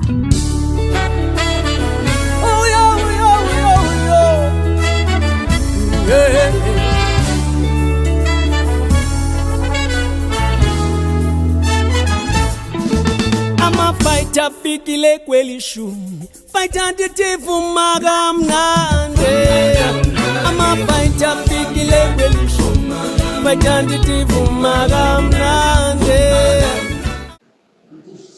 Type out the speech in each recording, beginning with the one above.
Oh, yo, yeah. I'm a fighter, fikile kweli shumi. Fighter nditivu magamnande. I'm a fighter, fikile kweli shumi. Fighter nditivu magamnande.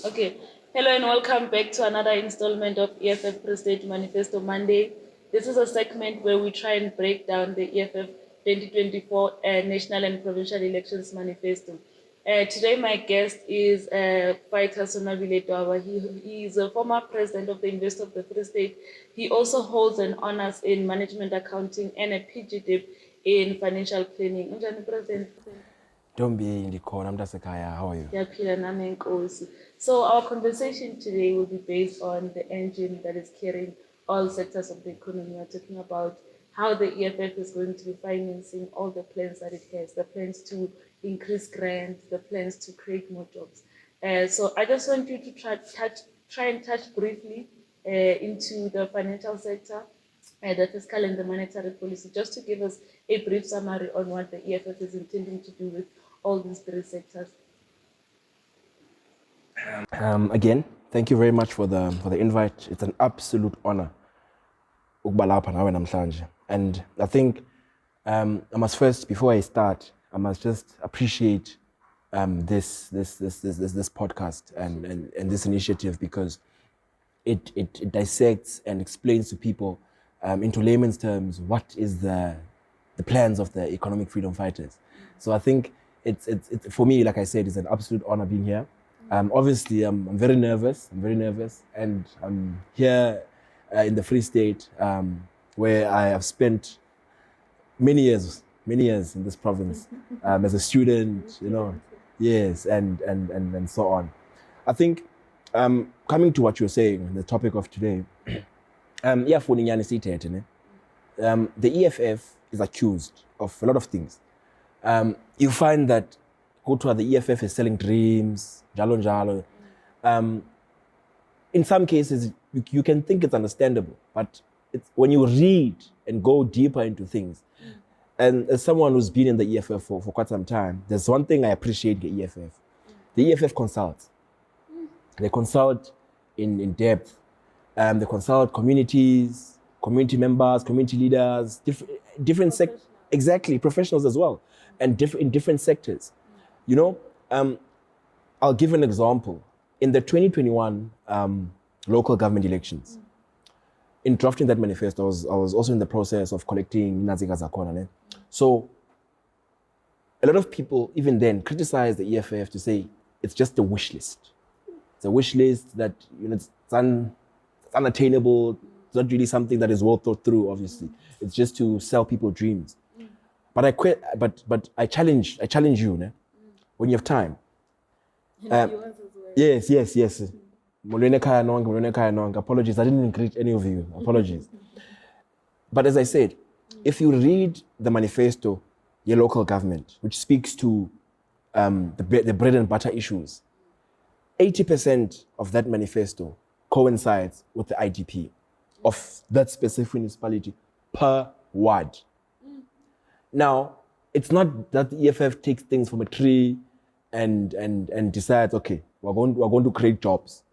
Okay, hello and welcome back to another installment of EFF President Manifesto Monday. This is a segment where we try and break down the EFF 2024 National and Provincial Elections Manifesto. Today my guest is fighter Sonwabile Dwaba. He is a former president of the University of the Free State. He also holds an honors in management accounting and a PGD in financial planning. Unjani President? Don't be in the corner. I'm Dasekaya. How are you? So our conversation today will be based on the engine that is carrying all sectors of the economy. We're talking about how the EFF is going to be financing all the plans that it has, the plans to increase grants, the plans to create more jobs. So I just want you to try and touch briefly into the financial sector, the fiscal and the monetary policy, just to give us a brief summary on what the EFF is intending to do with all these three sectors. Again, thank you very much for the invite. It's an absolute honor. And I think I must first, before I start, I must just appreciate this podcast and this initiative, because it dissects and explains to people into layman's terms what is the plans of the economic freedom fighters. So I think it's for me, like I said, it's an absolute honor being here. Obviously, I'm very nervous. And I'm here in the Free State, where I have spent many years in this province as a student, yes, and so on. I think coming to what you're saying, the topic of today, the EFF is accused of a lot of things. You find that the EFF is selling dreams, jalo jalo. In some cases, you can think it's understandable, but when you read and go deeper into things, and as someone who's been in the EFF for quite some time, there's one thing I appreciate the EFF. The EFF consults. They consult in depth. They consult communities, community members, community leaders, exactly, professionals as well, and in different sectors. I'll give an example. In the 2021 local government elections, in drafting that manifesto, I was also in the process of collecting Naziga Zakona. So a lot of people, even then, criticized the EFF to say it's just a wish list. It's a wish list that it's unattainable. It's not really something that is well thought through, obviously. It's just to sell people dreams. But I challenge you, when you have time. Yes. Apologies, I didn't greet any of you. Apologies. But as I said, if you read the manifesto, your local government, which speaks to the bread and butter issues, 80% of that manifesto coincides with the IDP of that specific municipality per ward. Now, it's not that the EFF takes things from a tree and decides, okay, we're going to create jobs.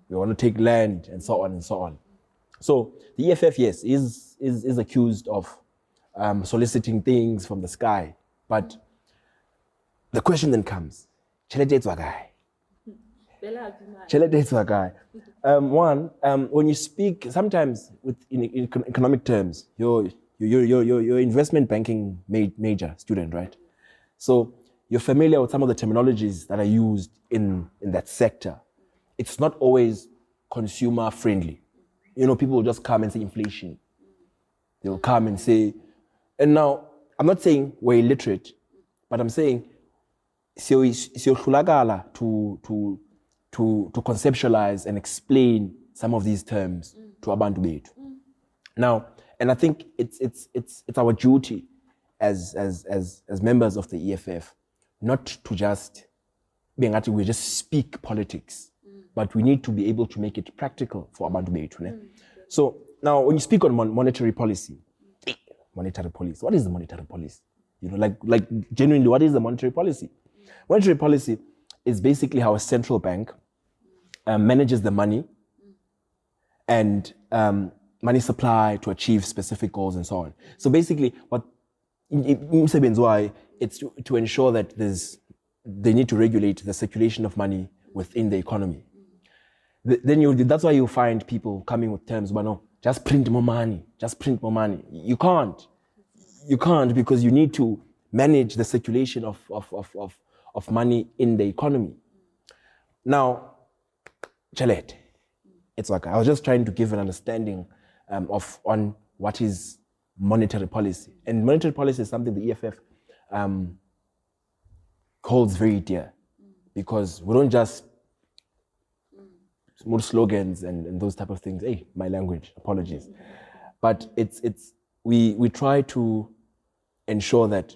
We want to take land and so on and so on. So the EFF, yes, is accused of soliciting things from the sky. But the question then comes, one, when you speak, sometimes in economic terms, you're investment banking major student, right? So you're familiar with some of the terminologies that are used in that sector. It's not always consumer friendly. People will just come and say inflation. They'll come and say, and now I'm not saying we're illiterate, but I'm saying to conceptualize and explain some of these terms to abantu bethu. Now, and I think it's our duty as members of the EFF not to just we just speak politics. but we need to be able to make it practical for abantu bethu. So now, when you speak on monetary policy, what is the monetary policy? Like genuinely, what is the monetary policy? Monetary policy is basically how a central bank manages the money and money supply to achieve specific goals and so on. So basically, what it's to ensure that they need to regulate the circulation of money within the economy. That's why you find people coming with terms, but no, just print more money, just print more money. You can't because you need to manage the circulation of money in the economy. Now, Chalet, it's like I was just trying to give an understanding on what is monetary policy. And monetary policy is something the EFF holds very dear, because we don't just more slogans and those type of things. Hey, my language, apologies. But we try to ensure that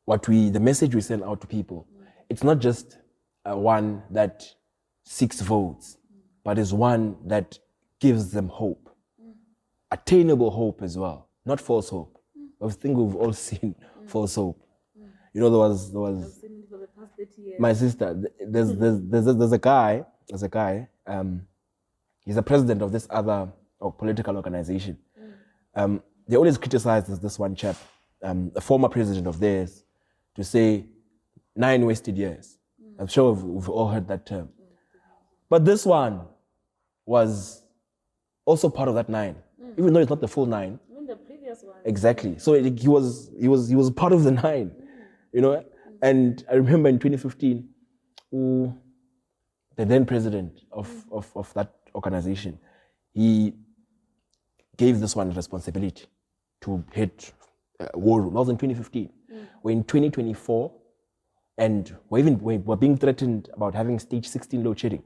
the message we send out to people, it's not just one that seeks votes, but is one that gives them hope, attainable hope as well, not false hope. I think we've all seen false hope. There was my sister. There's a guy. He's a president of this other political organization. They always criticize this one chap, a former president of theirs, to say 9 wasted years. I'm sure we've all heard that term. But this one was also part of that 9, even though it's not the full 9. Even the previous one. Exactly. So he was part of the 9, And I remember in 2015, the then president of that organization, he gave this one responsibility to head war room. That was in 2015. We're in 2024, and we're being threatened about having stage 16 load shedding.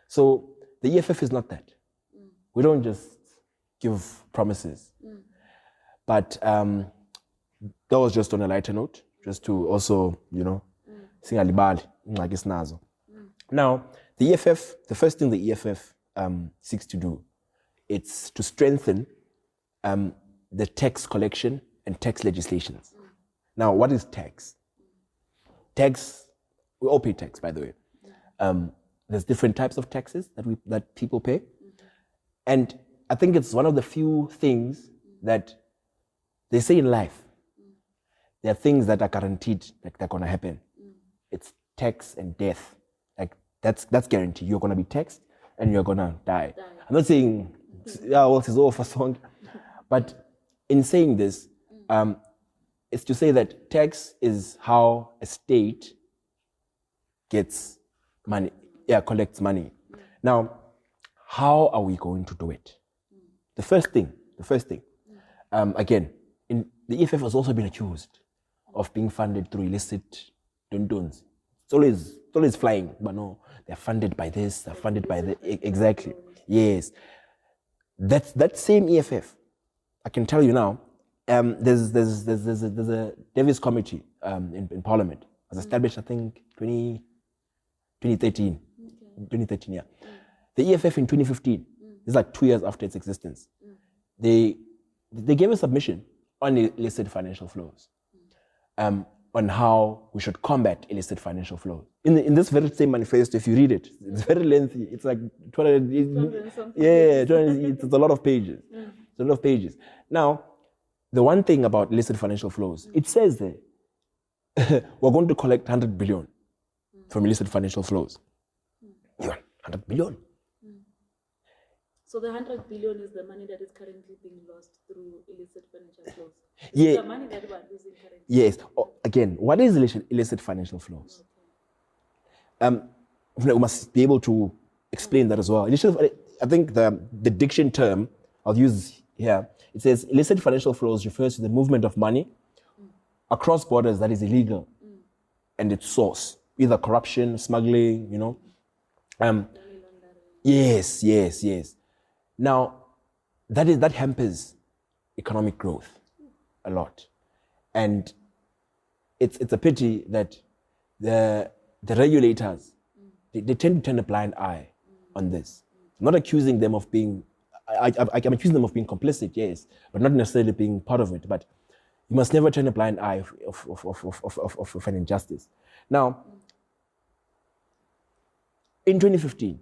So the EFF is not that. We don't just give promises. But that was just on a lighter note, just to also, sing alibali, like it's nazo. Now, the EFF, the first thing the EFF seeks to do, it's to strengthen the tax collection and tax legislations. Now, what is tax? Tax, we all pay tax, by the way. There's different types of taxes that people pay. And I think it's one of the few things that they say in life, there are things that are guaranteed, like they're gonna happen. It's tax and death. Like that's guaranteed. You're gonna be taxed and you're gonna die. I'm not saying, it's all for song. But in saying this, it's to say that tax is how a state gets money, collects money. Now, how are we going to do it? The first thing, again, the EFF has also been accused of being funded through illicit dons. It's always flying, but no, they're funded by this, they're funded by that. Exactly. Yes. That same EFF, I can tell you now, there's a Davis committee in Parliament. It was established, I think, 2013. 2013, yeah. The EFF in 2015, this is like 2 years after its existence, they gave a submission on illicit financial flows, on how we should combat illicit financial flows. In this very same manifesto, if you read it, it's very lengthy. It's like 200, it's a lot of pages. It's a lot of pages. Now, the one thing about illicit financial flows, it says there, we're going to collect 100 billion from illicit financial flows. 100 billion. So the 100 billion is the money that is currently being lost through illicit financial flows. Yeah. The money that we are losing currently. Yes. Again, what is illicit financial flows? We must be able to explain that as well. I think the diction term I'll use here, it says illicit financial flows refers to the movement of money across borders that is illegal and its source, either corruption, smuggling, Yes. Now, that hampers economic growth a lot, and it's a pity that the regulators they tend to turn a blind eye on this. I'm not accusing them of being, I'm accusing them of being complicit, yes, but not necessarily being part of it. But you must never turn a blind eye of an injustice. Now, in 2015,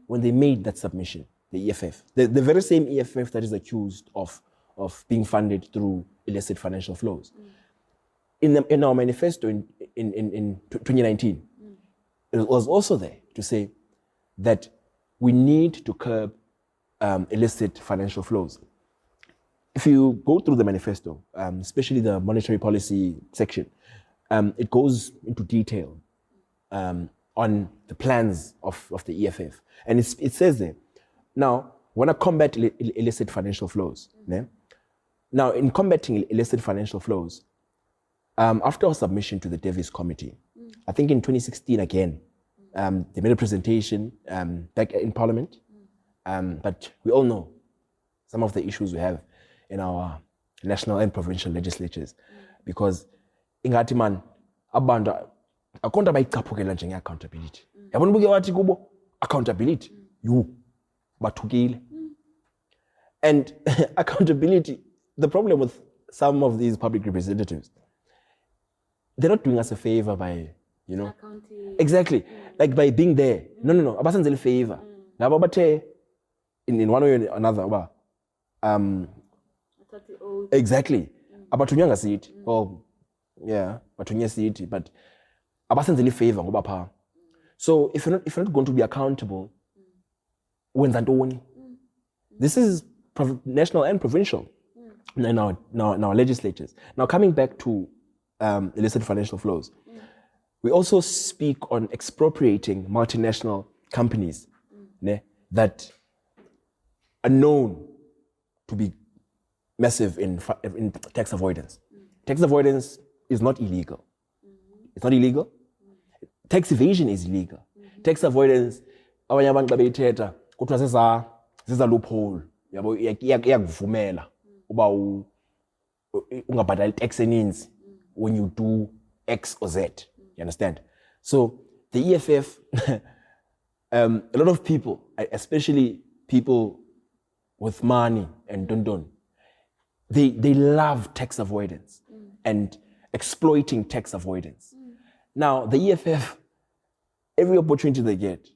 when they made that submission, the EFF, the very same EFF that is accused of being funded through illicit financial flows, in our manifesto in 2019, it was also there to say that we need to curb illicit financial flows. If you go through the manifesto, especially the monetary policy section, it goes into detail on the plans of the EFF. And it says there, now, when I combat illicit financial flows, now in combating illicit financial flows, after our submission to the Davis Committee, I think in 2016 again, they made a presentation back in Parliament, but we all know some of the issues we have in our national and provincial legislatures, because ingathi man abantu akonto abayicaphukela njenge accountability. Yabona buke wathi kubo accountability you bathukile. And accountability, the problem with some of these public representatives, they're not doing us a favor by, you know, exactly, like by being there. No, abasenzele favor. Laba bathe in one way or another, exactly. Abathunyanga sithi, oh yeah, bathunya sithi, but abasenzele favor ngoba pha. So if you're not going to be accountable, wenza ntoni? This is national and provincial in our legislatures. Now, coming back to illicit financial flows, we also speak on expropriating multinational companies that are known to be massive in tax avoidance. Tax avoidance is not illegal. It's not illegal. Tax evasion is illegal. Tax avoidance, abanye abantu babeyithetha kuthiwa ziza loophole, yabo iyakuvumela uba ungabhatali tax eninzi when you do X or Z. You understand? So the EFF, a lot of people, especially people with money and dondon, they love tax avoidance and exploiting tax avoidance. Now, the EFF, every opportunity they get,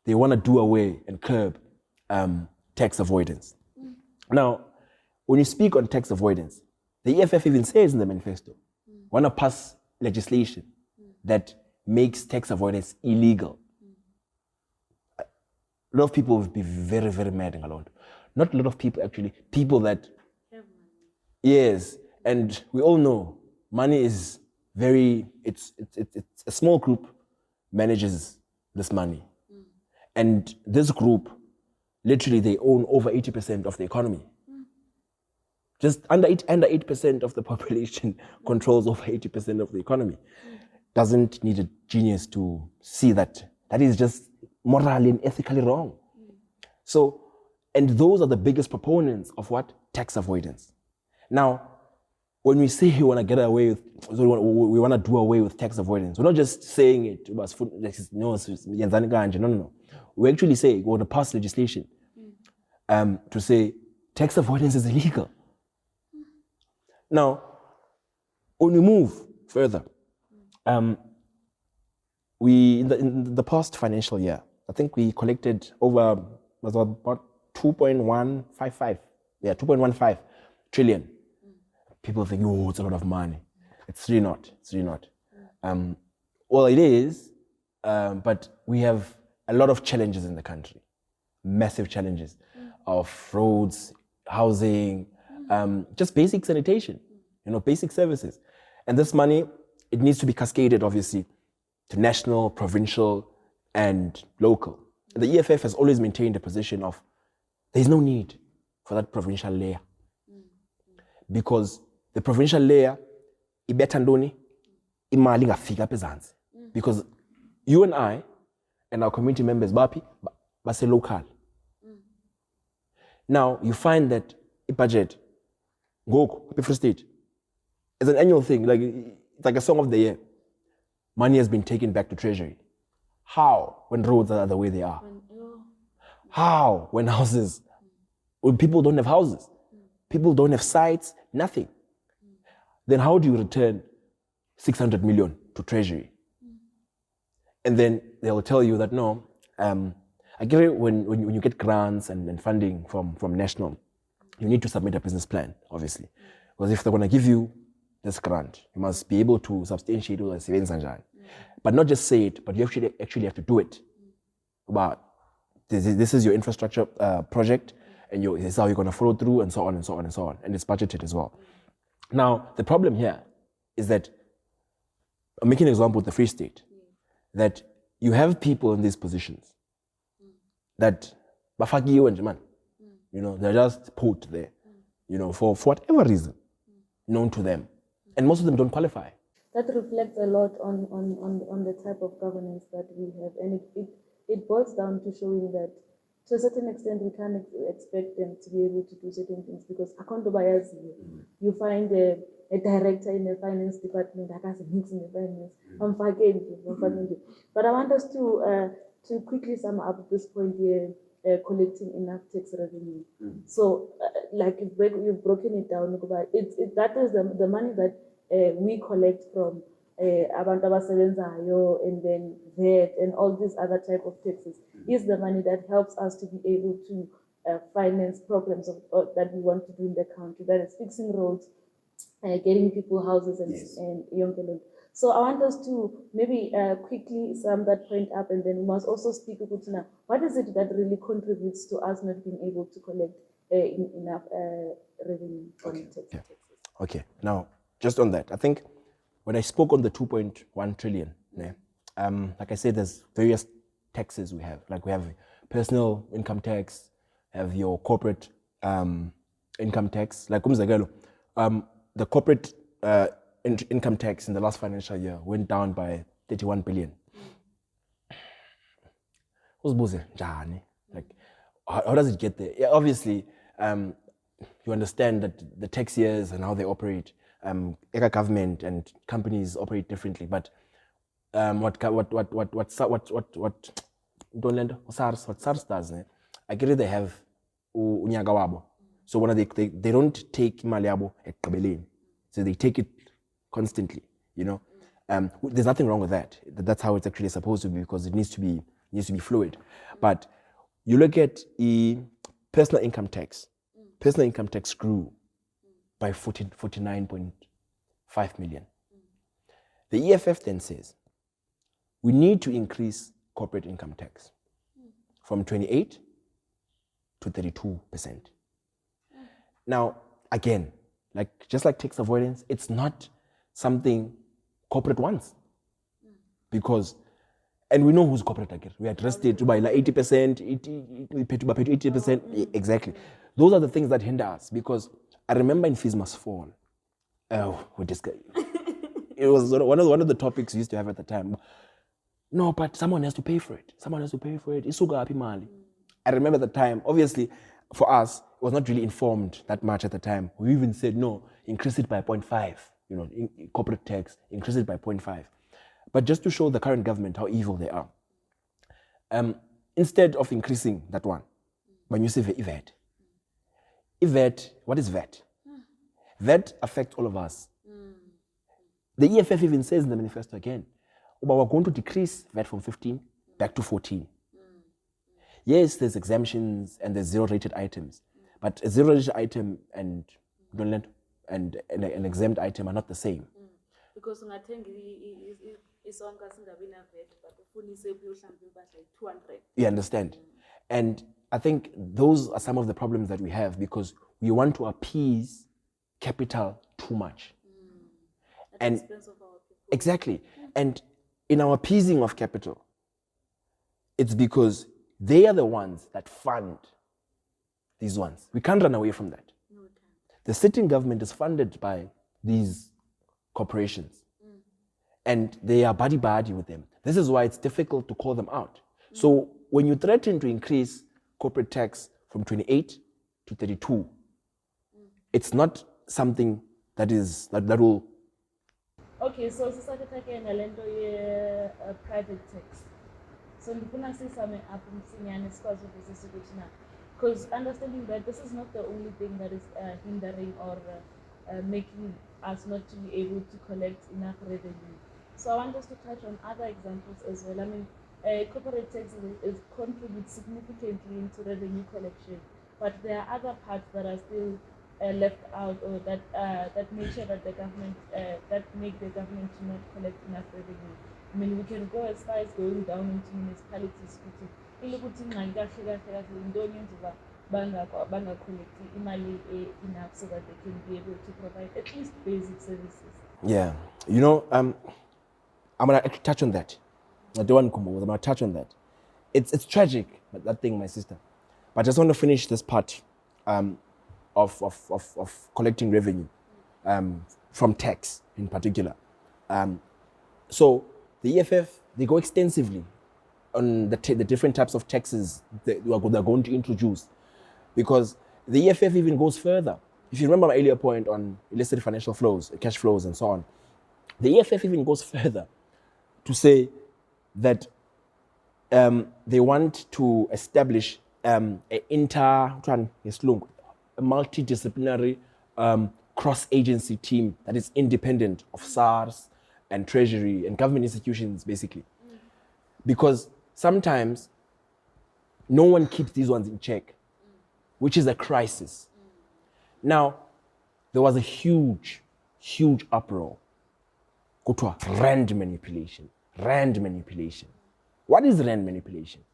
they want to do away and curb tax avoidance. Now, when you speak on tax avoidance, the EFF even says in the manifesto, want to pass legislation that makes tax avoidance illegal. A lot of people would be very, very mad and alone. Not a lot of people, actually, people that have money. Yes, and we all know money is it's a small group manages this money. And this group, literally, they own over 80% of the economy. Just under 8% of the population controls over 80% of the economy. Doesn't need a genius to see that is just morally and ethically wrong. So, and those are the biggest proponents of what? Tax avoidance. Now, when we say we want to get away with, we want to do away with tax avoidance, we're not just saying it, no. We actually say we want to pass legislation to say tax avoidance is illegal. Now, when we move further, we in the past financial year, I think we collected over about 2.15 trillion. People think, oh, it's a lot of money. It's really not. It's really not. Well, it is, but we have a lot of challenges in the country, massive challenges of roads, housing, just basic sanitation, basic services. And this money, it needs to be cascaded, obviously, to national, provincial, and local. The EFF has always maintained a position of there's no need for that provincial layer. Because the provincial layer, ibetha ntoni, imali ingafika apha ezantsi. Because you and I, and our community members, base local. Now, you find that a budget, go, Free State, it's an annual thing, it's like a song of the year. Money has been taken back to Treasury. How? When roads are the way they are. Oh, How? When houses, when people don't have houses, people don't have sites, nothing. Then how do you return 600 million to Treasury? And then they'll tell you that no, I get it when you get grants and funding from National, you need to submit a business plan, obviously. Because if they're going to give you this grant, you must be able to substantiate all the savings and join. But not just say it, but you actually have to do it. But this is your infrastructure project, and this is how you're going to follow through, and so on and so on and so on. And it's budgeted as well. Now, the problem here is that, I'm making an example with the Free State, that you have people in these positions that, they're just put there, for whatever reason, known to them. And most of them don't qualify. that reflects a lot on the type of governance that we have, and it boils down to showing that to a certain extent we can't expect them to be able to do certain things because you find a director in the finance department that has a mix in the finance. But I want us to quickly sum up this point here, collecting enough tax revenue. So like you've broken it down, that is the money that we collect from abantu abasebenzayo and then VAT and all these other type of taxes is the money that helps us to be able to finance programs that we want to do in the country, that is fixing roads, getting people houses and young people. So I want us to maybe quickly sum that point up, and then we must also speak about now, what is it that really contributes to us not being able to collect enough revenue from taxes? Okay, now just on that, I think when I spoke on the 2.1 trillion, like I said, there's various taxes we have. Like we have personal income tax, have your corporate income tax. Like the corporate income tax in the last financial year went down by 31 billion. Like, how does it get there? Yeah, obviously, you understand that the tax years and how they operate, government and companies operate differently. But what SARS does, I get it, they have unyaga wabo. So they don't take imali yabo ekugqibeleni. So they take it constantly, there's nothing wrong with that. That's how it's actually supposed to be, because it needs to be fluid. But you look at the personal income tax. Personal income tax grew by 49.5 million. The EFF then says we need to increase corporate income tax from 28 to 32%. Now, again, just like tax avoidance, it's not something corporate wants. Because, and we know who's corporate again. We addressed it by 80%, 80%, exactly. Those are the things that hinder us, because I remember in Fees Must Fall, it was one of the topics we used to have at the time. No, but someone has to pay for it. Someone has to pay for it. I remember at the time, obviously, for us, it was not really informed that much at the time. We even said, no, increase it by 0.5, corporate tax, increase it by 0.5. But just to show the current government how evil they are, instead of increasing that one, when you say VAT, what is VAT? VAT affects all of us. The EFF even says in the manifesto again, but we're going to decrease VAT from 15 back to 14. Yes, there's exemptions and there's zero-rated items, but a zero-rated item and an exempt item are not the same. Because you understand? And I think those are some of the problems that we have, because we want to appease capital too much. At the expense of our people. Exactly. And in our appeasing of capital, it's because they are the ones that fund these ones. We can't run away from that. No, we can't. The sitting government is funded by these corporations. And they are buddy-buddy with them. This is why it's difficult to call them out. So when you threaten to increase corporate tax from 28 to 32, it's not something that will... Okay, so society again, private tax. So ndifuna sisame apho msinyane sikwazi ukuzisa ukuthi na, because understanding that this is not the only thing that is hindering or making us not to be able to collect enough revenue. So I want us to touch on other examples as well. I mean, corporate tax contributes significantly into revenue collection, but there are other parts that are still left out, or that make sure that the government that make the government to not collect enough revenue. I mean, we can go as far as going down into municipalities. Banga-collect imali enough so that they can be able to provide at least basic services. Yeah, you know, I'm gonna touch on that. I don't want to come over. I'm gonna touch on that. It's tragic, that thing, my sister. But I just want to finish this part of collecting revenue from tax in particular. So the EFF, they go extensively on the different types of taxes that they're going to introduce, because the EFF even goes further. If you remember my earlier point on illicit financial flows, cash flows, and so on, the EFF even goes further to say that they want to establish a multidisciplinary cross-agency team that is independent of SARS and Treasury and government institutions, basically. Because sometimes no one keeps these ones in check, which is a crisis. Now, there was a huge uproar. Kutwa, rand manipulation. What is rand manipulation?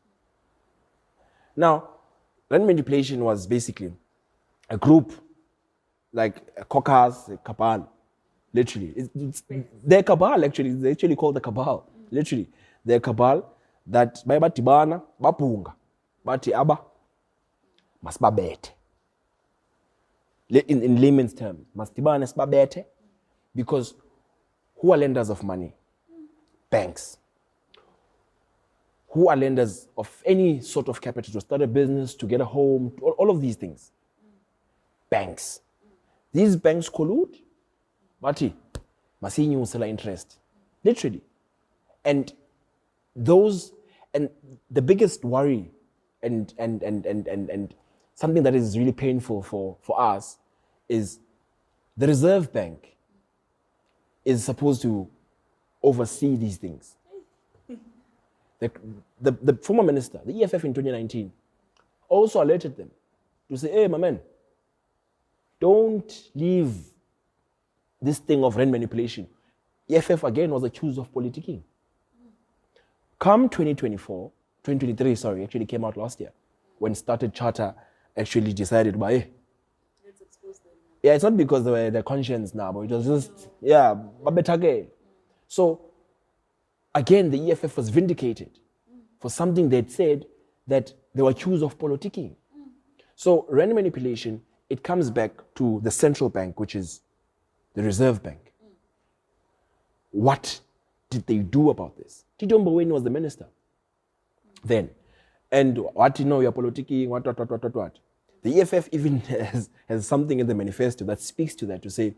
Now, rand manipulation was basically a group, like a caucus, a cabal, literally. They're cabal, actually. They actually called the cabal, literally. They're cabal that by batibana, bapunga, bati aba, masbabete. In layman's terms, mastibana sbabete, because who are lenders of money? Banks. Who are lenders of any sort of capital to start a business, to get a home, all of these things? Banks. These banks collude, Mati, Masini usela interest. Literally. And the biggest worry and something that is really painful for us is the Reserve Bank is supposed to oversee these things. The former minister, the EFF in 2019, also alerted them to say, hey, my man, don't leave this thing of rand manipulation. EFF again was accused of politicking. Come 2023, actually came out last year, when Started Charter actually decided, hey, Let's expose them. Yeah, it's not because they were their conscience now, but it was just, babetage. So, again, the EFF was vindicated for something they'd said that they were accused of politicking. So, rand manipulation, it comes back to the central bank, which is the Reserve Bank. What did they do about this? Tito Mboweni was the minister then. And what you know, you're politicking, what. The EFF even has something in the manifesto that speaks to that, to say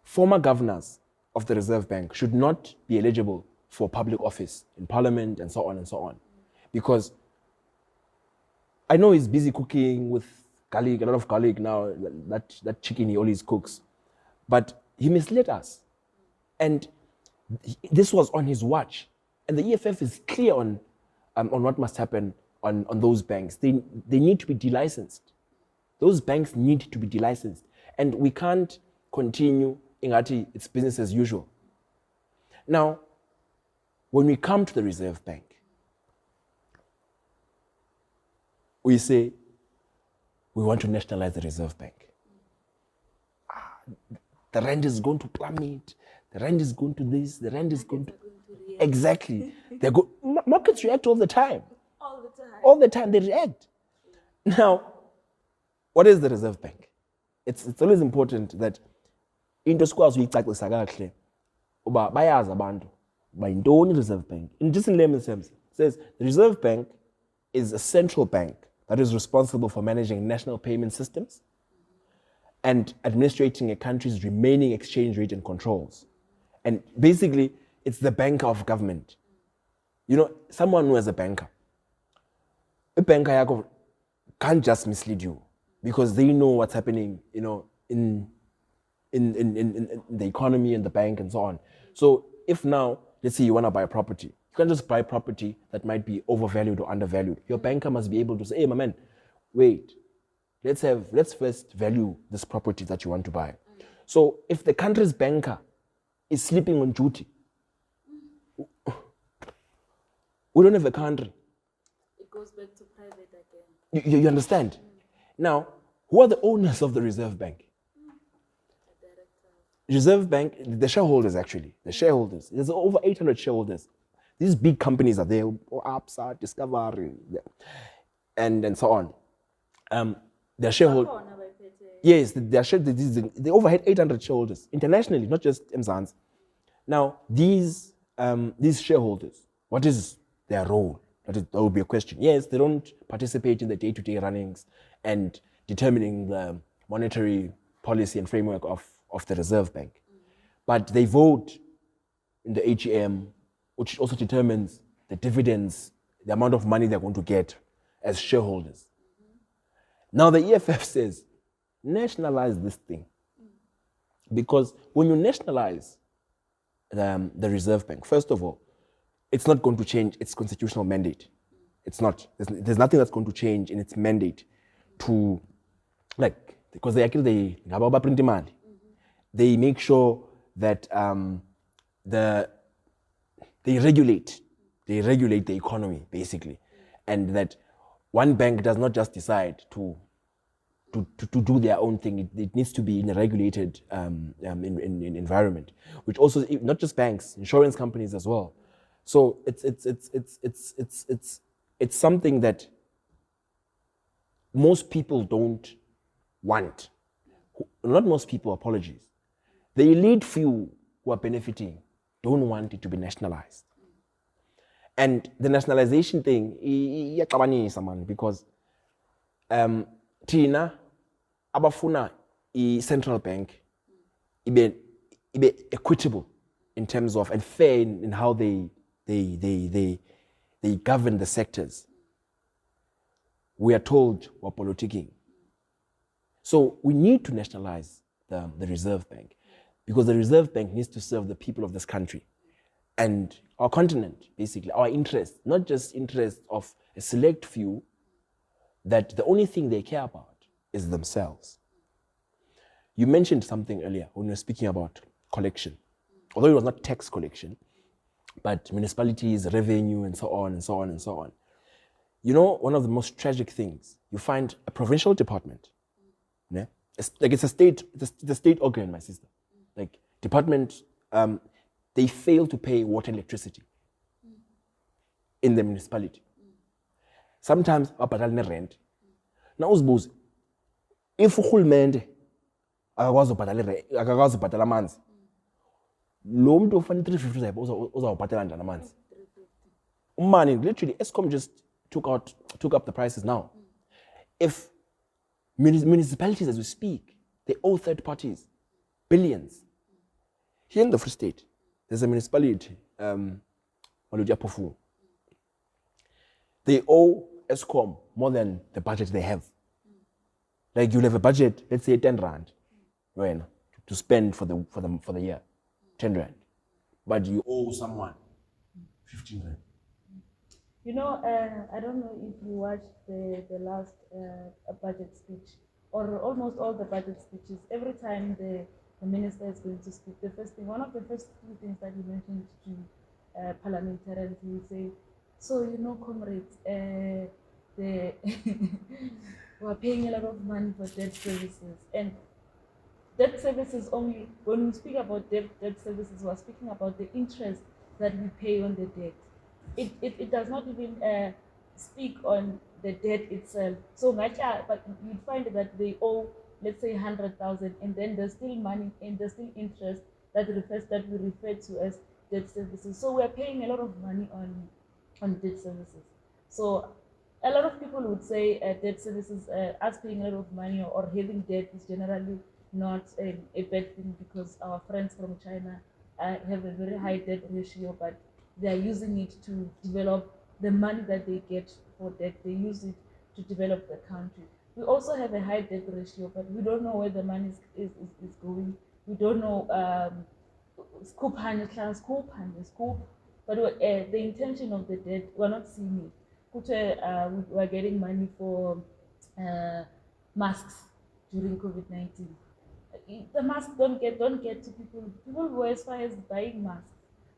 former governors of the Reserve Bank should not be eligible for public office in parliament and so on and so on. Because I know he's busy cooking with garlic, a lot of garlic now, that chicken he always cooks. But he misled us. And this was on his watch. And the EFF is clear on what must happen on those banks. They need to be delicensed. Those banks need to be delicensed. And we can't continue, it's business as usual. Now, when we come to the Reserve Bank, we say, we want to nationalize the Reserve Bank. The rand is going to plummet. The rand is going to this. The rand is going to... Exactly. Markets react all the time. All the time they react. Now, what is the Reserve Bank? It's always important that into squares we take the sagakle. Uba bayazi abantu bayintoni Reserve Bank. In just in layman's terms, it says the Reserve Bank is a central bank that is responsible for managing national payment systems and administrating a country's remaining exchange rate and controls. And basically, it's the bank of government. You know, someone who is a banker yako can't just mislead you because they know what's happening, you know, in the economy and the bank and so on. So if now, let's say you want to buy a property, you can't just buy property that might be overvalued or undervalued. Your banker must be able to say, hey, my man, wait, let's first value this property that you want to buy. So if the country's banker is sleeping on duty, we don't have a country. It goes back to private again. You understand? Now, who are the owners of the Reserve Bank? Reserve Bank, the shareholders actually, the shareholders. There's over 800 shareholders. These big companies are there, Absa, Discovery, and so on. Their shareholders. Yes, they're over 800 shareholders internationally, not just Mzansi. Now, these shareholders, what is their role? That would be a question. Yes, they don't participate in the day-to-day runnings and determining the monetary policy and framework of the Reserve Bank. But they vote in the AGM, which also determines the dividends, the amount of money they're going to get as shareholders. Now the EFF says, nationalize this thing. Because when you nationalize the Reserve Bank, first of all, it's not going to change its constitutional mandate. It's not. There's nothing that's going to change in its mandate to, like, because they make sure that they regulate the economy, basically, and that one bank does not just decide to do their own thing. It needs to be in a regulated in environment, which also not just banks, insurance companies as well. So it's something that most people don't want. Not most people, apologies. The elite few who are benefiting don't want it to be nationalized. And the nationalization thing, because Tina abafuna central bank ibe equitable in terms of and fair in how they govern the sectors. We are told we're politicking. So we need to nationalize the Reserve Bank because the Reserve Bank needs to serve the people of this country and our continent, basically, our interests, not just interests of a select few that the only thing they care about is themselves. You mentioned something earlier when you were speaking about collection, although it was not tax collection, but municipalities, revenue, and so on and so on and so on. You know, one of the most tragic things, you find a provincial department, yeah? It's a state organ, my sister. Like department, they fail to pay water and electricity in the municipality. Sometimes abhatalane rent. Now uzibuze, if urhulumente akakwazi ubhatala amanzi, lo muntu ofana 350 uzawubhatala njani amanzi? Money, literally, Eskom just took up the prices now. If municipalities, as we speak, they owe third parties billions. Here in the Free State, there's a municipality, they owe Eskom more than the budget they have. Like you'll have a budget, let's say 10 rand, to spend for the year, 10 rand, but you owe someone 15 rand. You know, I don't know if you watched the last budget speech, or almost all the budget speeches. Every time the minister is going to speak, one of the first few things that he mentioned to parliamentarians, he would say, so, you know, comrades, we're paying a lot of money for debt services. And debt services only, when we speak about debt services, we're speaking about the interest that we pay on the debt. It does not even speak on the debt itself. So much, but you'd find that they owe, let's say 100,000, and then there's still money and there's still interest that we refer to as debt services. So we're paying a lot of money on debt services. So a lot of people would say debt services, us paying a lot of money or having debt is generally not a bad thing because our friends from China have a very high debt ratio, but they are using it to develop the money that they get for debt. They use it to develop the country. We also have a high debt ratio, but we don't know where the money is going. We don't know scoop, but the intention of the debt, we're not seeing it. We're getting money for masks during COVID-19. The masks don't get to people. People were as far as buying masks.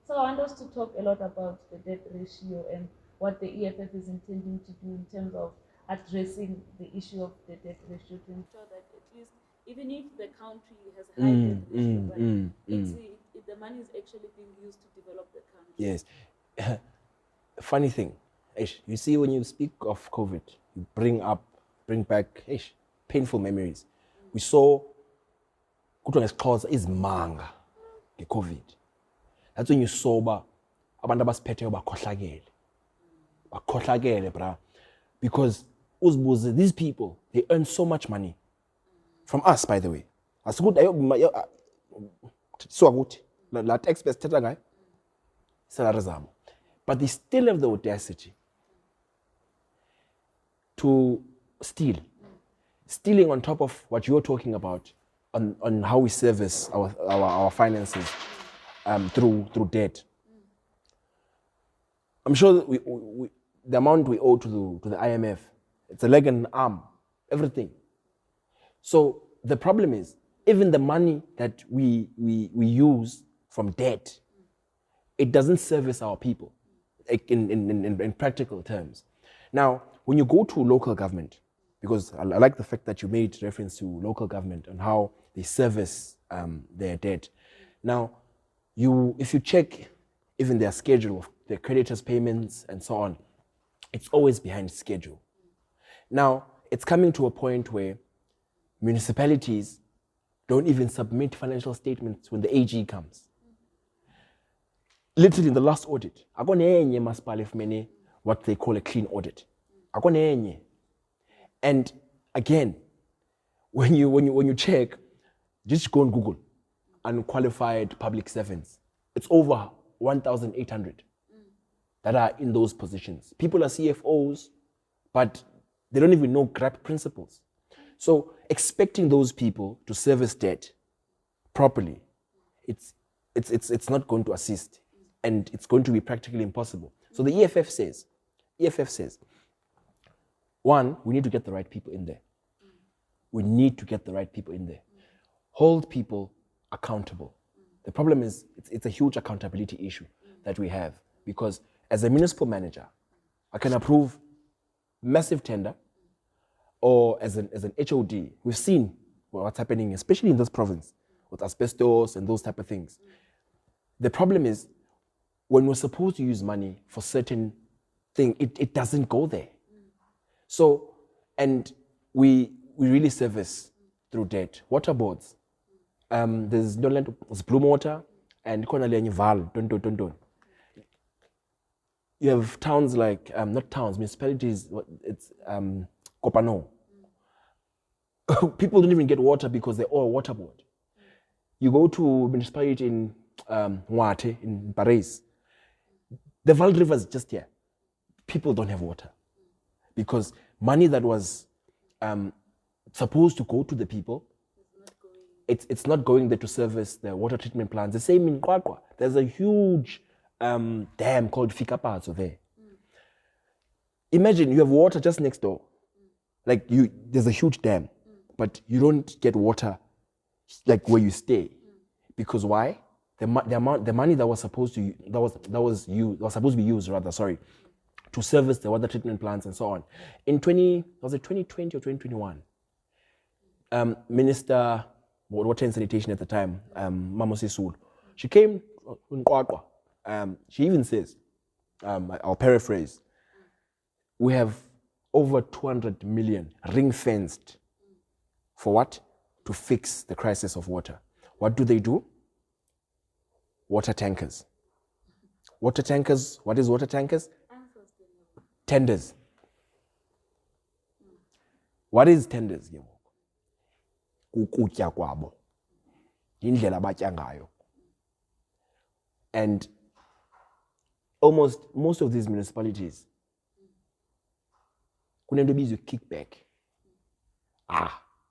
So I want us to talk a lot about the debt ratio and what the EFF is intending to do in terms of addressing the issue of the debt ratio to ensure that at least, even if the country has a high debt ratio, the money is actually being used to develop the country. Yes. Funny thing, you see, when you speak of COVID, you bring back painful memories. We saw kuthiwa is manga COVID. That's when you saw abantu abasiphetheyo bakhohlakele bra, because these people, they earn so much money from us, by the way. As good so good la tax base thetha ngayo salary zabo, but they still have the audacity to stealing on top of what you're talking about on how we service our finances through debt. I'm sure that we the amount we owe to the IMF, it's a leg and an arm, everything. So the problem is, even the money that we use from debt, it doesn't service our people in practical terms. Now, when you go to local government, because I like the fact that you made reference to local government and how they service their debt. Now, if you check even their schedule of their creditors' payments and so on, it's always behind schedule. Now, it's coming to a point where municipalities don't even submit financial statements when the AG comes. Literally, in the last audit, what they call a clean audit. And again, when you check, just go on Google, unqualified public servants. It's over 1,800 that are in those positions. People are CFOs, but they don't even know GRAP principles. So expecting those people to service debt properly, it's not going to assist, and it's going to be practically impossible. So the EFF says, one, we need to get the right people in there. We need to get the right people in there. Hold people accountable. The problem is it's a huge accountability issue that we have, because as a municipal manager, I can approve massive tender, or as an HOD, we've seen what's happening, especially in this province, with asbestos and those type of things. The problem is, when we're supposed to use money for certain thing, it doesn't go there. So, and we really service through debt. Water boards, there's Blue Water and Val, Don. You have towns like, not towns, municipalities, it's Kopano. People don't even get water because they're all water board. You go to municipality in Mwate, in Paris, the Val River is just here. People don't have water because money that was supposed to go to the people, it's not going there to service the water treatment plants. The same in Kwakwa. There's a huge dam called Fikapazo there. Imagine you have water just next door. Like there's a huge dam, but you don't get water like where you stay. Because why? The money that was supposed to be used to service the water treatment plants and so on. In 2020 or 2021, Minister Water and Sanitation at the time, Mamo Sisulu, she came in Kwakwa. She even says, I'll paraphrase, we have over 200 million ring-fenced for what? To fix the crisis of water. What do? Water tankers. Water tankers, what is water tankers? Tenders. What is tenders? Ukutya kwabo. Indlela batya ngayo. And most of these municipalities, kunento ebizwa kickback.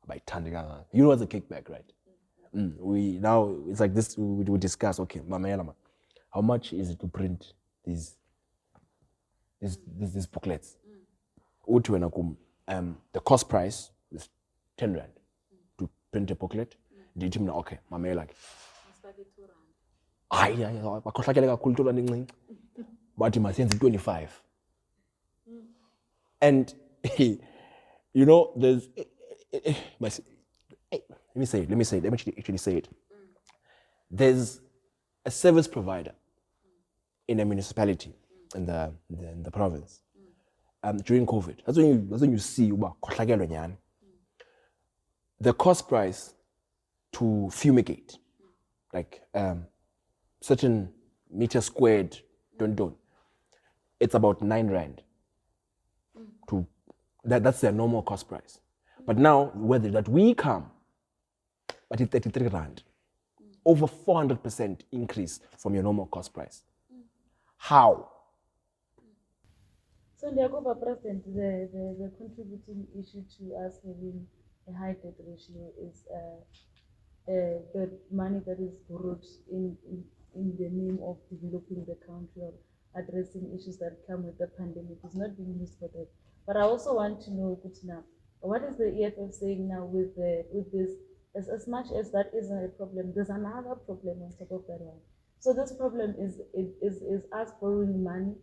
By Tandiga. You know what's a kickback, right? We now it's like this. We discuss. Okay, Mama, how much is it to print these booklets? The cost price is 10 rand to print a booklet. Okay, Mama, like. But you must send 25. And you know, there's let me actually say it. There's a service provider in a municipality in the province during COVID. That's when you see the cost price to fumigate, like certain meter squared, don't. It's about 9 rand. That's their normal cost price. But now, whether that we come, but it's 33 rand. Over 400% increase from your normal cost price. How? So, Ndiakoba President, the contributing issue to us having a high debt ratio is the money that is borrowed in the name of developing the country or addressing issues that come with the pandemic is not being used for that. But I also want to know, now, what is the EFF saying now with this? As much as that isn't a problem, there's another problem on top of that one. So this problem is us borrowing money,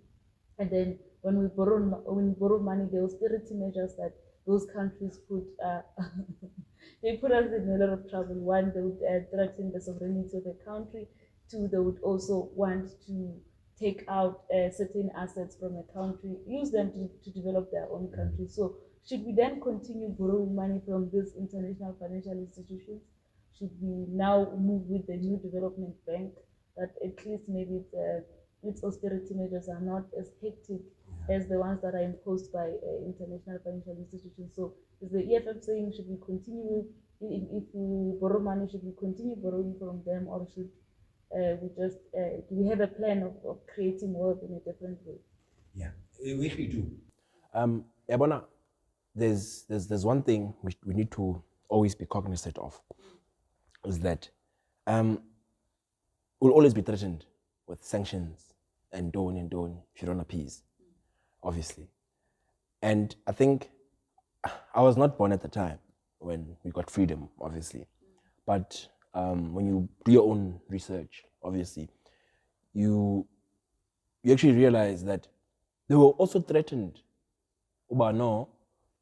and then when we borrow money, the austerity measures that those countries put they put us in a lot of trouble. One, they would threaten the sovereignty of the country. Two, they would also want to take out certain assets from a country, use them to develop their own country. So should we then continue borrowing money from these international financial institutions? Should we now move with the new development bank that at least maybe its austerity measures are not as hectic as the ones that are imposed by international financial institutions? So is the EFF saying, should we continue, if we borrow money, should we continue borrowing from them, or should we just, do we have a plan of creating wealth in a different way? Yeah, we actually do. Yabona, there's one thing we need to always be cognizant of, is that we'll always be threatened with sanctions and don't if you don't appease, obviously. And I think I was not born at the time when we got freedom, obviously. But when you do your own research, obviously, you actually realize that they were also threatened. No,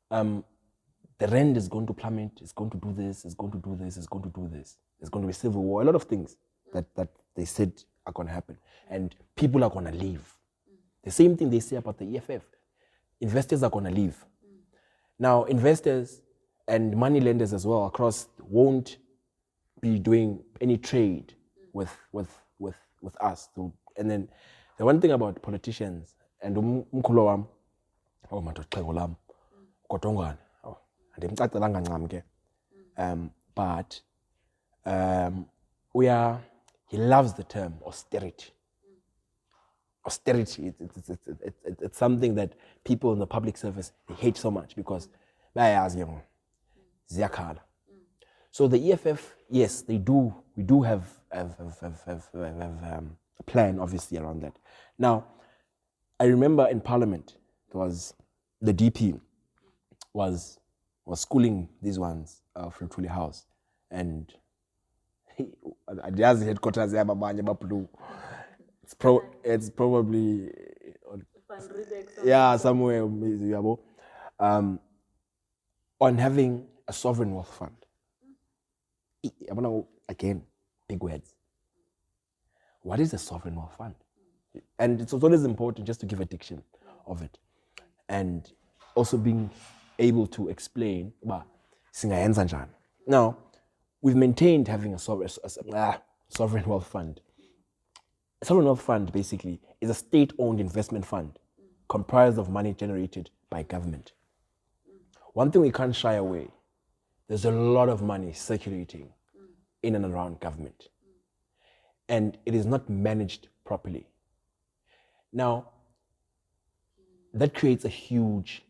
the rand is going to plummet, it's going to do this, it's going to do this, it's going to do this. There's going to be civil war, a lot of things that they said are going to happen. And people are going to leave. The same thing they say about the EFF. Investors are going to leave. Now, investors and money lenders as well across won't be doing any trade with us. And then the one thing about politicians, and but he loves the term austerity. Austerity, it's something that people in the public service, they hate so much because so the EFF, yes, we do have a plan, obviously, around that. Now, I remember in Parliament, it was the DP was schooling these ones from Truly House, and just headquarters it's probably somewhere on having a sovereign wealth fund. Again, big words. What is a sovereign wealth fund? And it's always important just to give a diction of it, and also being able to explain. Now, we've maintained having a sovereign wealth fund. A sovereign wealth fund basically is a state-owned investment fund comprised of money generated by government. One thing we can't shy away, there's a lot of money circulating in and around government, and it is not managed properly. Now, that creates a huge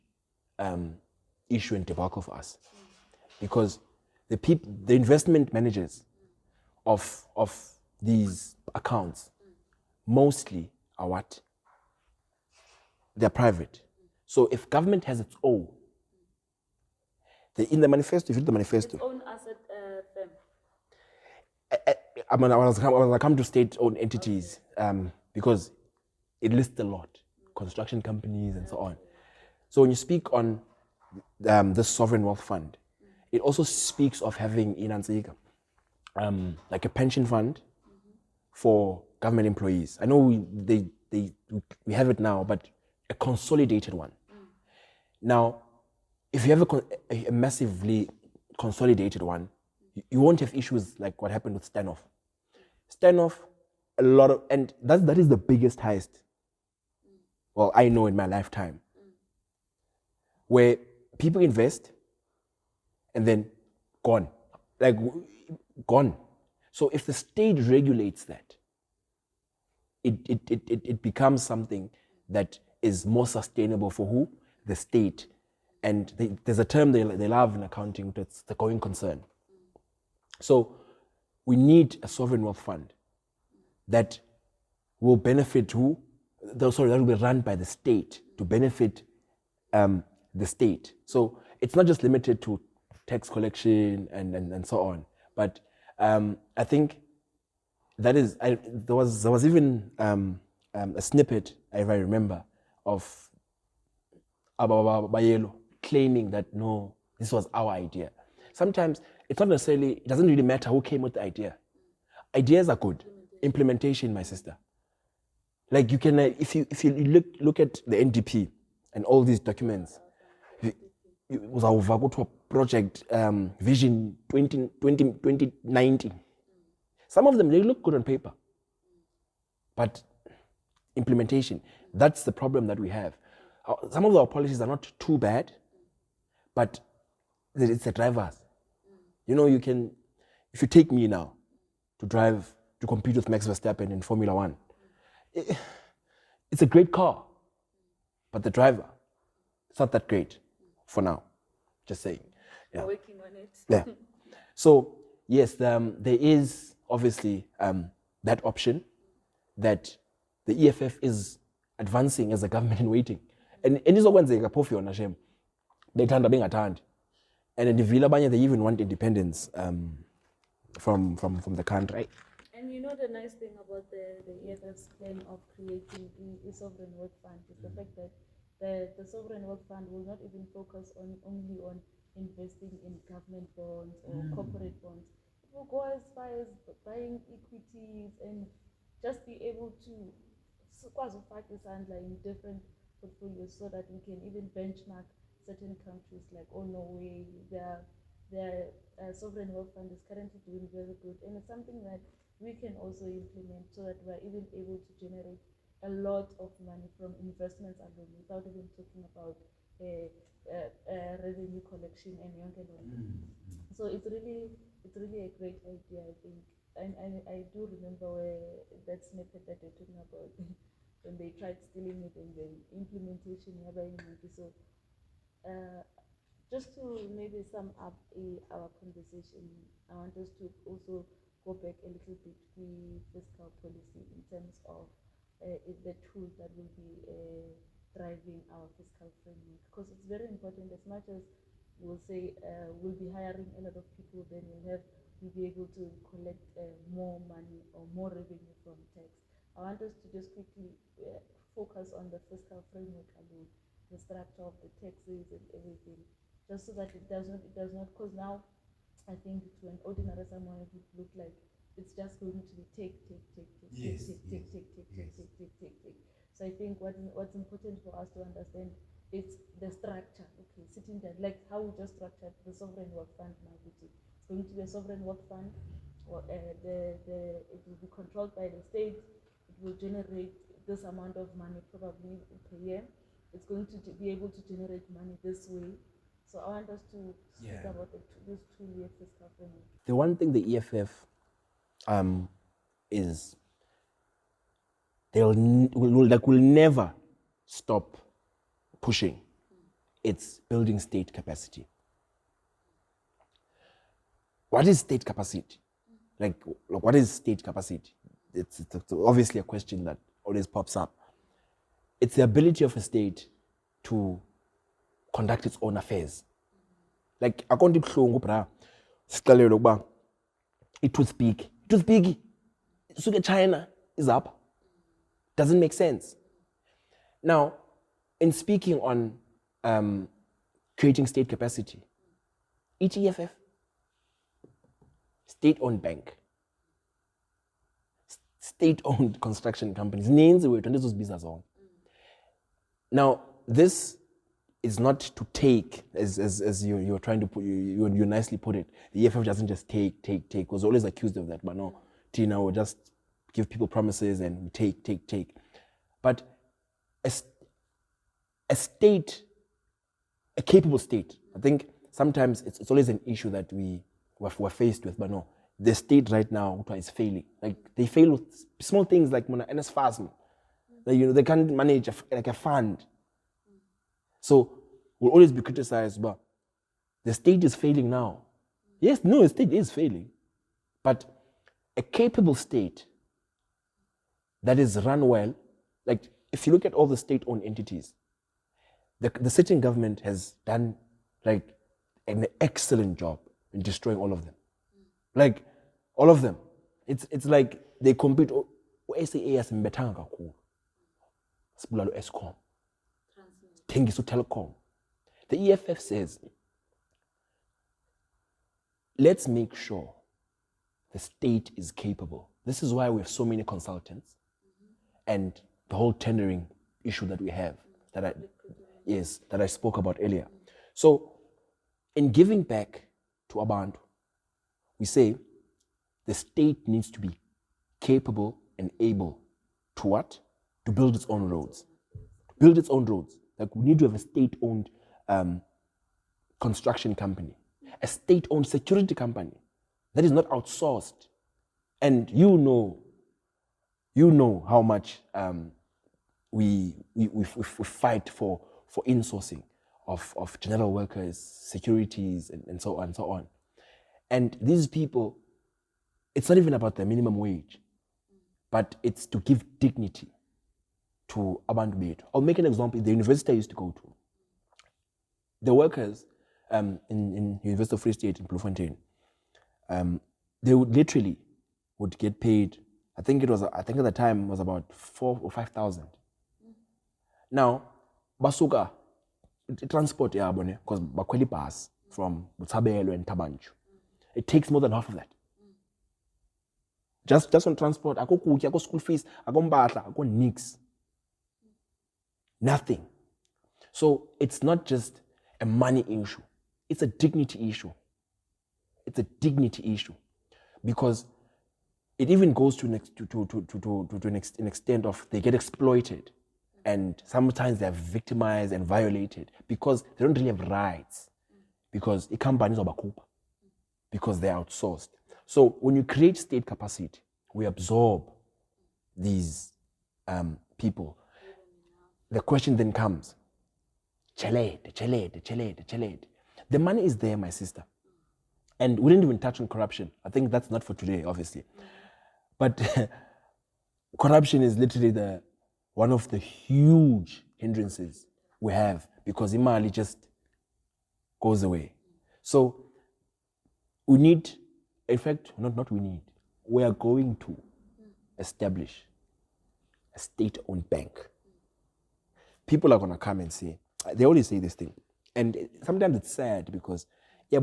issue and debacle for us, because the investment managers of these accounts mostly are what? They're private. So if government has its own, in the manifesto, if you read the manifesto, Its own asset firm. I was going to come to state-owned entities, because it lists a lot, construction companies and so on. So when you speak on this sovereign wealth fund, it also speaks of having like a pension fund for government employees. I know we have it now, but a consolidated one. Now, if you have a massively consolidated one, you won't have issues like what happened with Stanoff. Stanoff, and that is the biggest heist, well, I know in my lifetime, where people invest and then gone, like gone. So if the state regulates that, it becomes something that is more sustainable for who? The state. And there's a term they love in accounting, that's the going concern. So we need a sovereign wealth fund that will benefit who? That will be run by the state to benefit the state. So it's not just limited to tax collection and so on. But I think that is, there was even a snippet, if I remember, of Bayelo claiming that no, this was our idea. Sometimes it's not necessarily, it doesn't really matter who came with the idea. Ideas are good. Implementation, my sister. Like you can, if you look at the NDP and all these documents, it was our project Vision 2090. Some of them, they look good on paper, but implementation, that's the problem that we have. Some of our policies are not too bad, but it's the drivers. You know, you can, if you take me now to compete with Max Verstappen in Formula One, it's a great car, but the driver, it's not that great for now. Just saying. Yeah. We're working on it. Yeah. So yes, there is obviously that option that the EFF is advancing as a government in waiting. And izokwenzeka phofu yona shem. Bethanda bengathandi. And in the Villa Banya, they even want independence from the country. And you know the nice thing about the EFF's plan of creating a sovereign wealth fund is the fact that the sovereign wealth fund will not even focus only on investing in government bonds or corporate bonds. It will go as far as buying equities and just be able to in different portfolios so that we can even benchmark certain countries like Norway. Their sovereign wealth fund is currently doing very good, and it's something that we can also implement so that we're even able to generate a lot of money from investments alone without even talking about revenue collection and young and So it's really a great idea, I think. And I do remember where that snippet that you're talking about when they tried stealing it and then implementation. So just to maybe sum up our conversation, I want us to also go back a little bit to fiscal policy in terms of the tools that will be driving our fiscal framework, because it's very important. As much as we'll say we'll be hiring a lot of people, then we'll be able to collect more money or more revenue from tax. I want us to just quickly focus on the fiscal framework alone, the structure of the taxes and everything, just so that it does not, because now I think to an ordinary someone it would look like it's just going to be take. So I think what's important for us to understand is the structure. Okay, sitting there, like how we just structured the sovereign wealth fund now. It's going to be a sovereign wealth fund, or it will be controlled by the state. It will generate this amount of money probably per year. It's going to be able to generate money this way. So I want us to speak about this 2-year fiscal framework. The one thing the EFF is, will never stop pushing. It's building state capacity. What is state capacity? Like what is state capacity? It's obviously a question that always pops up. It's the ability of a state to conduct its own affairs. Like akonto ibhlungu bra sixelele ukuba itoothpick suke China is up. Doesn't make sense. Now, in speaking on creating state capacity, EFF, state-owned bank, state-owned construction companies, now this is not to take, as you're trying to put, you nicely put it. The EFF doesn't just take. Was always accused of that, but no, Tina will just give people promises and take. But a state, a capable state, I think sometimes it's always an issue that we're faced with, but no, the state right now is failing. Like they fail with small things like NSFAS. Like, they can't manage a fund. So we'll always be criticized, but the state is failing now. Yes, no, the state is failing. But a capable state that is run well, like if you look at all the state-owned entities, the sitting government has done like an excellent job in destroying all of them. Like all of them. It's like they compete. SAS mbethanga kakhulu. Sibulalo Eskom. Thengiso Telecom. The EFF says, let's make sure the state is capable. This is why we have so many consultants and the whole tendering issue that we have that I spoke about earlier. So in giving back to Abantu, we say the state needs to be capable and able to what? To build its own roads. Build its own roads. Like we need to have a state-owned construction company, a state-owned security company that is not outsourced. And you know how much we fight for insourcing of general workers, securities, and so on. And these people, it's not even about the minimum wage, but it's to give dignity to Abantu Bethu. I'll make an example. The university I used to go to, the workers in University of Free State in Bloemfontein, they would literally get paid. I think at the time it was about 4,000 or 5,000. Now, basuka transport yabone because bakweli bus from Botshabelo and Tabanchu. It takes more than half of that. Just on transport, ako kutya, ako school fees, ako mbahla, ako nix. Nothing. So it's not just a money issue. It's a dignity issue. It's a dignity issue. Because it even goes to an extent of they get exploited. And sometimes they're victimized and violated because they don't really have rights. Because the companies are bakupa. Because they're outsourced. So when you create state capacity, we absorb these people. The question then comes, chelede. The money is there, my sister. And we didn't even touch on corruption. I think that's not for today, obviously. But corruption is literally one of the huge hindrances we have because imali just goes away. So we need, in fact, we are going to establish a state-owned bank. People are going to come and say, they always say this thing. And sometimes it's sad because they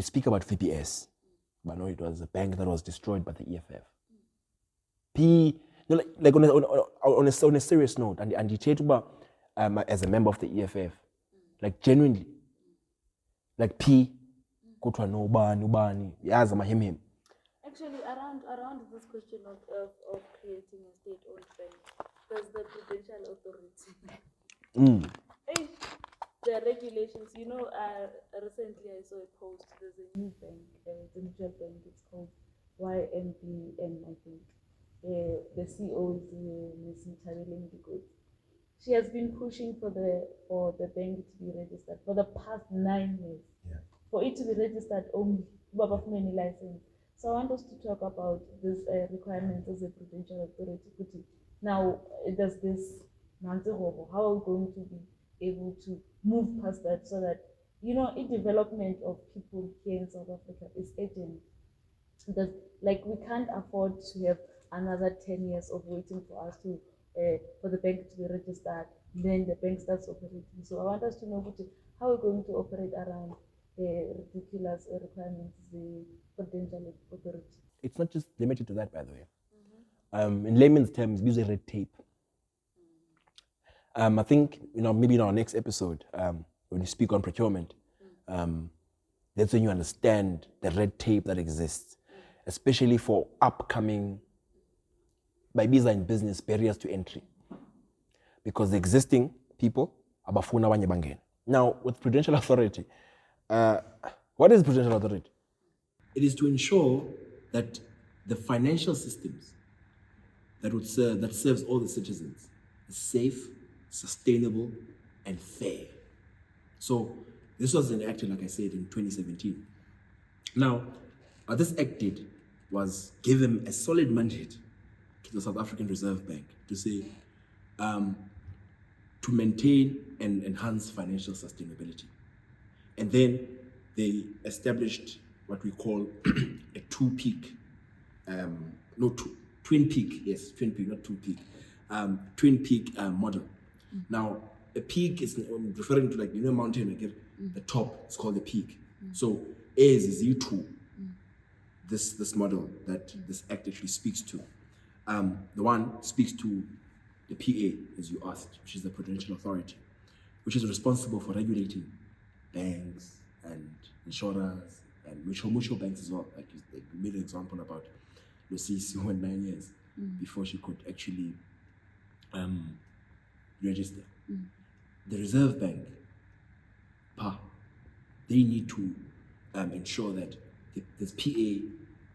speak about VPS, but no, it was a bank that was destroyed by the EFF. Like on a serious note, and you talk about as a member of the EFF, like genuinely, like go to no bani, yaza mahim. Actually, around this question of creating a state-owned bank, there's the provincial authority. The regulations, recently I saw a post, there's a new bank, it's in provincial bank. It's called YMBN, I think. The CEO is Ms. Nationalizing. She has been pushing for the bank to be registered for the past 9 years. Yeah. For it to be registered only, Baba Fumeni license. So I want us to talk about this requirements as a provincial authority. Now, does this how are we going to be able to move past that so that development of people here in South Africa is urgent? Because we can't afford to have another 10 years of waiting for us to for the bank to be registered, then the bank starts operating. So I want us to know how we're going to operate around the ridiculous requirements the potential authority. It's not just limited to that, by the way. In layman's terms, use a red tape. I think maybe in our next episode, when you speak on procurement, that's when you understand the red tape that exists, especially for upcoming, by visa in business, barriers to entry. Because the existing people, abafuna abanye bangene. Now, with prudential authority, what is prudential authority? It is to ensure that the financial systems that serves all the citizens is safe, sustainable, and fair. So this was enacted, like I said, in 2017. Now, what this act did was give them a solid mandate to the South African Reserve Bank to say, to maintain and enhance financial sustainability. And then they established what we call a twin peak, not two peak, twin peak model. Now, a peak is referring to a mountain, the top is called the peak. So A is U2, this model that this act actually speaks to. The one speaks to the PA, as you asked, which is the Prudential Authority, which is responsible for regulating banks and insurers and mutual banks as well. Like you made an example about Lucy, who went 9 years before she could actually register. The Reserve Bank, they need to ensure that this PA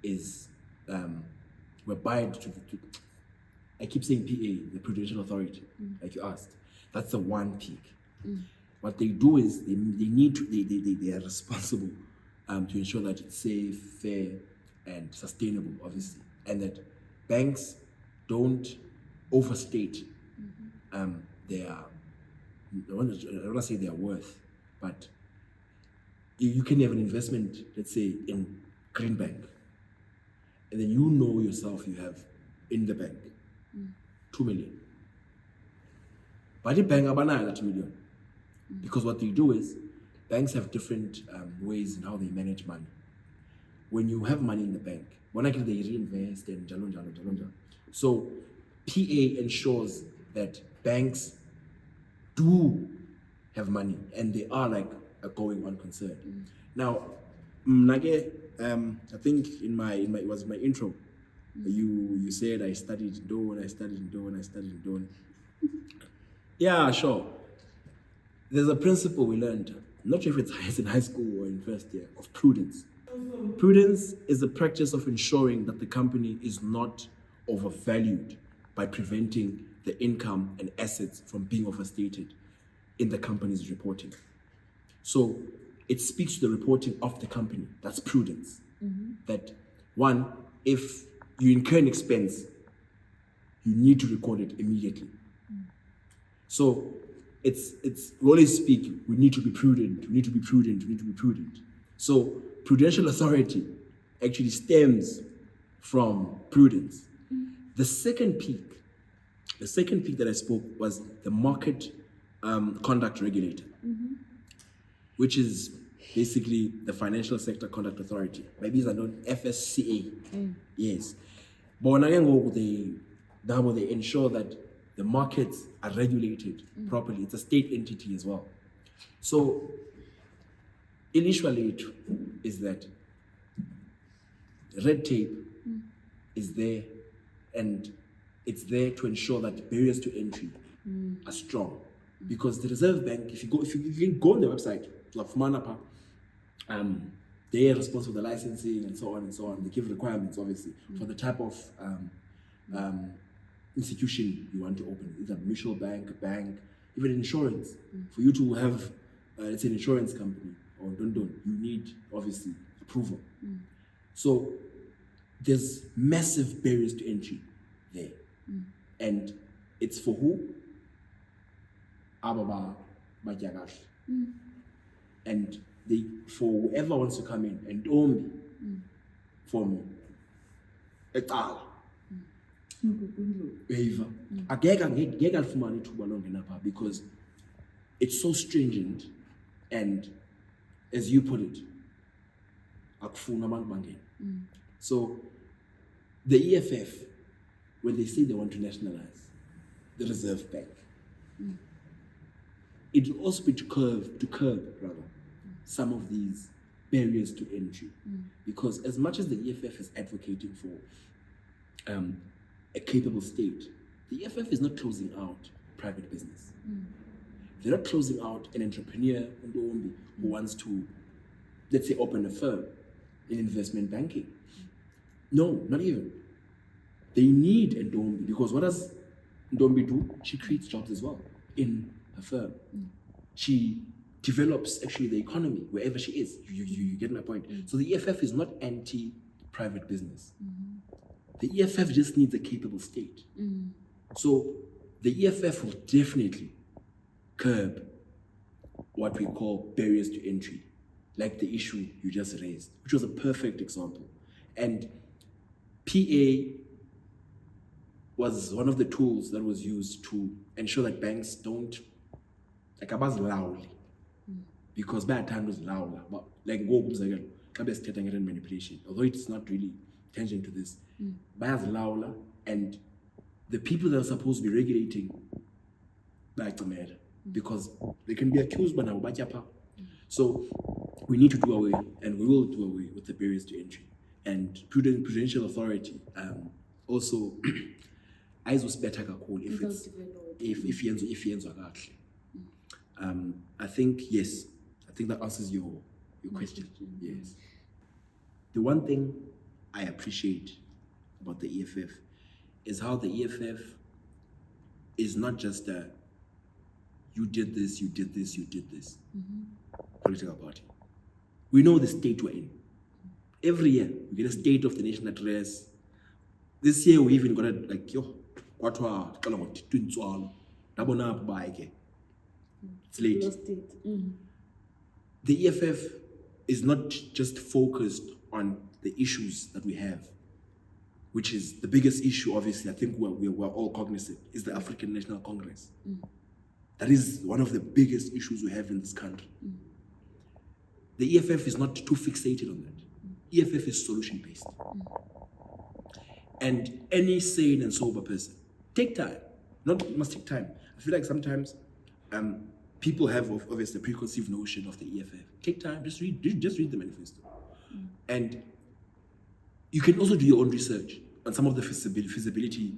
is we're bind to I keep saying PA, the Prudential Authority, like you asked. That's the one peak. What they do is they are responsible to ensure that it's safe, fair, and sustainable, obviously, and that banks don't overstate their, I don't want to say their worth, but you can have an investment, let's say, in Greenbank, and then yourself you have in the bank 2 million. But the bank abanayo that 2 million. Because what they do is, banks have different ways in how they manage money. When you have money in the bank, they reinvest and jalon. So PA ensures that banks do have money and they are like a going on concern. Now, I think it was my intro. You said I studied in Dawn. Yeah, sure. There's a principle we learned, I'm not sure if it's in high school or in first year, of prudence. Prudence is the practice of ensuring that the company is not overvalued by preventing the income and assets from being overstated in the company's reporting. So it speaks to the reporting of the company. That's prudence. That one, if you incur an expense, you need to record it immediately. So we always speak, we need to be prudent. So prudential authority actually stems from prudence. The second peak that I spoke was the market conduct regulator, which is basically the Financial Sector Conduct Authority. Maybe it's known FSCA. Yes. But when they ensure that the markets are regulated properly. It's a state entity as well. So initially it is that red tape is there, and it's there to ensure that barriers to entry are strong. Because the Reserve Bank, if you can go on their website, they are responsible for the licensing and so on and so on. They give requirements, obviously, for the type of institution you want to open, either mutual bank, even insurance. For you to have, let's say, an insurance company or you need, obviously, approval. So there's massive barriers to entry there. And it's for who? Ababa Bajagash. And for whoever wants to come in and only from Etal. Because it's so stringent and, as you put it, so the EFF, when they say they want to nationalize the Reserve Bank, it will also be to curb some of these barriers to entry. Because as much as the EFF is advocating for a capable state, the EFF is not closing out private business. They're not closing out an entrepreneur who wants to, let's say, open a firm in investment banking. No, not even. They need Ndombi, because what does Ndombi do? She creates jobs as well in her firm. She develops actually the economy wherever she is. You get my point? So the EFF is not anti-private business. The EFF just needs a capable state. So the EFF will definitely curb what we call barriers to entry, like the issue you just raised, which was a perfect example. And PA was one of the tools that was used to ensure that banks don't, like, abaz loudly, because by the time was loud, but like go manipulation, although it's not really tangent to this, by louder, and the people that are supposed to be regulating because they can be accused by now. So we need to do away, and we will do away with the barriers to entry. And prudential authority also eyes was better if it's if yenzo kahle. I think yes. I think that answers your question. Yes. The one thing I appreciate about the EFF is how the EFF is not just a you did this political party. We know the state we're in. Every year we get a State of the Nation address. This year we even got it like it's late. The EFF is not just focused on the issues that we have, which is the biggest issue, obviously, I think we're all cognizant, is the African National Congress. That is one of the biggest issues we have in this country. The EFF is not too fixated on that. EFF is solution-based. And any sane and sober person, take time. Must take time. I feel like sometimes people have obviously a preconceived notion of the EFF. Take time, just read the manifesto. And you can also do your own research on some of the feasibilities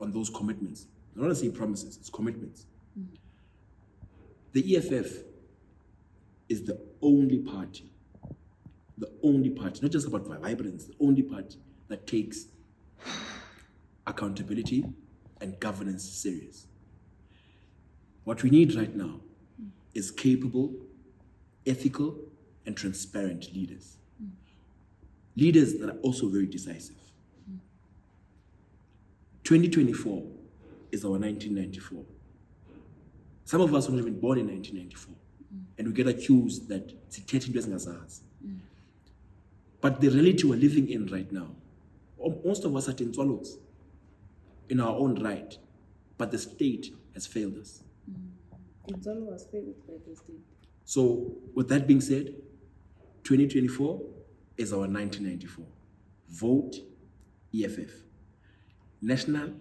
on those commitments. I don't want to say promises, it's commitments. The EFF is the only party, not just about vibrance, the only party that takes accountability and governance serious. What we need right now is capable, ethical, and transparent leaders. Leaders that are also very decisive. 2024 is our 1994. Some of us were not even born in 1994. And we get accused that it's but the reality we're living in right now, most of us are Tintswalos in our own right, but the state has failed us. Tintswalo was failed by the state. So with that being said, 2024 is our 1994. Vote EFF. National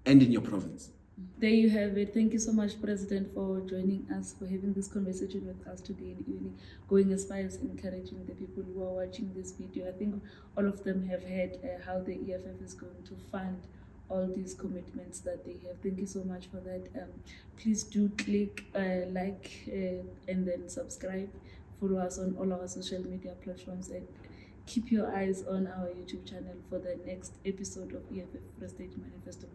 and in your province. There you have it. Thank you so much, President, for joining us, for having this conversation with us today, and even going as far as encouraging the people who are watching this video. I think all of them have heard how the EFF is going to fund all these commitments that they have. Thank you so much for that. Please do click like and then subscribe follow us on all our social media platforms, and keep your eyes on our YouTube channel for the next episode of EFF Free State Manifesto